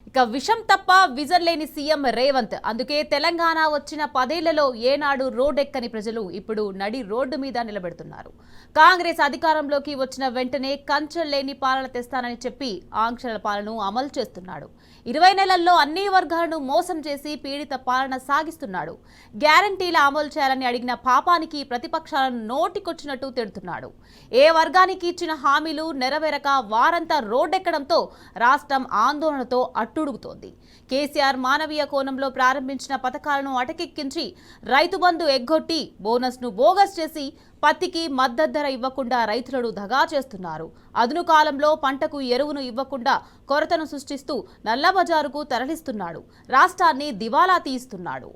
ఇక విషం తప్ప విజన్ లేని సీఎం రేవంత్. అందుకే తెలంగాణ వచ్చిన 10 ఏళ్లలో ఏనాడు రోడ్డెక్కని ప్రజలు ఇప్పుడు నడి రోడ్డు మీద నిలబెడుతున్నారు. కాంగ్రెస్ అధికారంలోకి వచ్చిన వెంటనే కంచెలు లేని పాలన తెస్తానని చెప్పి ఆంక్షల పాలనను అమలు చేస్తున్నాడు. 20 నెలల్లో అన్ని వర్గాలను మోసం చేసి పీడిత పాలన సాగిస్తున్నాడు. గ్యారంటీల అమలు చేయాలని అడిగిన పాపానికి ప్రతిపక్షాలను నోటికొచ్చినట్టు తిడుతున్నాడు. ఏ వర్గానికి ఇచ్చిన హామీలు నెరవేరక వారంతా రోడ్డెక్కడంతో రాష్ట్రం ఆందోళనతో అట్టుడుగుతోంది. కేసీఆర్ మానవీయ కోణంలో ప్రారంభించిన పథకాలను అటకెక్కించి రైతు బంధు ఎగ్గొట్టి బోనస్ ను బోగస్ చేసి పత్తికి మద్దతు ధర ఇవ్వకుండా రైతులను దగా చేస్తున్నారు. అదును కాలంలో పంటకు ఎరువును ఇవ్వకుండా కొరతను సృష్టిస్తూ నల్లబజారుకు తరలిస్తున్నాడు. రాష్ట్రాన్ని దివాలా తీయిస్తున్నాడు.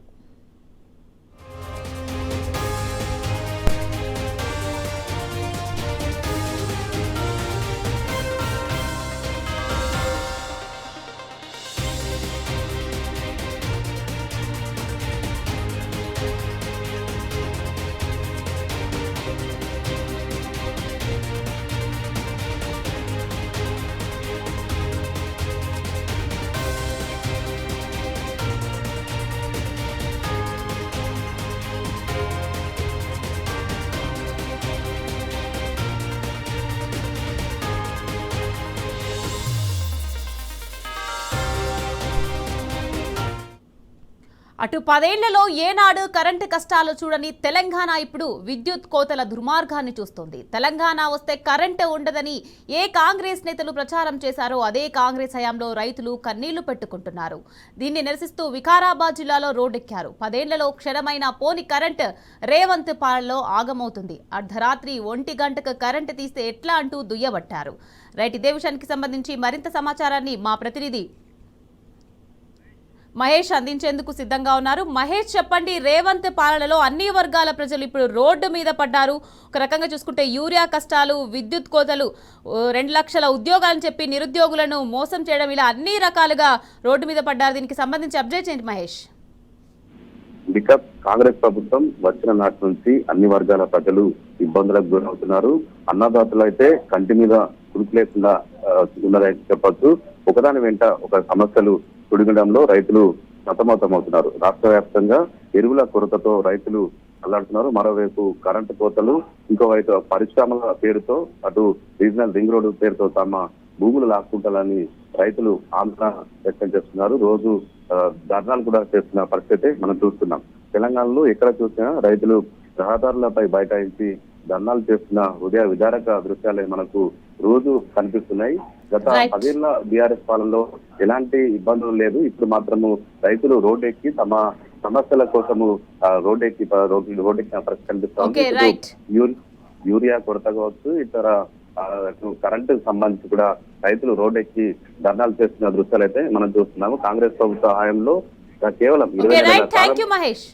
అటు 10 ఏళ్లలో ఏనాడు కరెంటు కష్టాలు చూడని తెలంగాణ ఇప్పుడు విద్యుత్ కోతల దుర్మార్గాన్ని చూస్తోంది. తెలంగాణ వస్తే కరెంటు ఉండదని ఏ కాంగ్రెస్ నేతలు ప్రచారం చేశారో అదే కాంగ్రెస్ హయాంలో రైతులు కన్నీళ్లు పెట్టుకుంటున్నారు. దీన్ని నిరసిస్తూ వికారాబాద్ జిల్లాలో రోడ్డెక్కారు. 10 ఏళ్లలో క్షణమైన పోని కరెంటు రేవంత్ పాలనలో ఆగమవుతుంది. అర్ధరాత్రి 1 గంటకు కరెంటు తీస్తే ఎట్లా అంటూ దుయ్యబట్టారు. రైట్, ఇదే విషయానికి సంబంధించి మరింత సమాచారాన్ని మా ప్రతినిధి మహేష్ అందించేందుకు సిద్ధంగా ఉన్నారు. మహేష్, చెప్పండి, రేవంత్ పాలనలో అన్ని వర్గాల ప్రజలు ఇప్పుడు రోడ్డు మీద పడ్డారు. ఒక రకంగా చూసుకుంటే యూరియా కష్టాలు, విద్యుత్ కోతలు, 2 లక్షల ఉద్యోగాలను చెప్పి నిరుద్యోగులను మోసం చేయడం, ఇలా అన్ని రకాలుగా రోడ్డు మీద పడ్డారు. దీనికి సంబంధించి అప్డేట్ ఏంటి మహేష్? కాంగ్రెస్ ప్రభుత్వం వచ్చిన నాటి నుంచి అన్ని వర్గాల ప్రజలు ఇబ్బందులకు గురవుతున్నారు. అన్నదాతలు అయితే కంటి మీద కురుకు లేకుండా ఉన్నదని చెప్పొచ్చు. ఒకదాని వెంట ఒక సమస్యలు సుడిగడంలో రైతులు సతమతమవుతున్నారు. రాష్ట్ర వ్యాప్తంగా ఎరువుల కొరతతో రైతులు అల్లాడుతున్నారు. మరోవైపు కరెంటు కోతలు, ఇంకోవైపు పరిశ్రమల పేరుతో అటు రీజనల్ రింగ్ రోడ్డు పేరుతో తమ భూములు లాక్కుంటారని రైతులు ఆందోళన వ్యక్తం చేస్తున్నారు. రోజు ధర్నాలు కూడా చేస్తున్న పరిస్థితి మనం చూస్తున్నాం. తెలంగాణలో ఎక్కడ చూసినా రైతులు రహదారులపై బైఠాయించి ధర్నాలు చేస్తున్న హృదయ విదారక దృశ్యాలే మనకు రోజు కనిపిస్తున్నాయి. గత 10 ఏళ్ల బీఆర్ఎస్ పాలనలో ఎలాంటి ఇబ్బందులు లేదు. ఇప్పుడు మాత్రము రైతులు రోడ్డెక్కి తమ సమస్యల కోసము రోడ్డెక్కిన పరిస్థితి కనిపిస్తుంది. యూరియా కొరత కావచ్చు, ఇతర కరెంటు సంబంధించి కూడా రైతులు రోడ్డెక్కి ధర్నాలు చేస్తున్న దృశ్యాలు అయితే మనం చూస్తున్నాము. కాంగ్రెస్ ప్రభుత్వ హయాంలో కేవలం 20 మహేష్.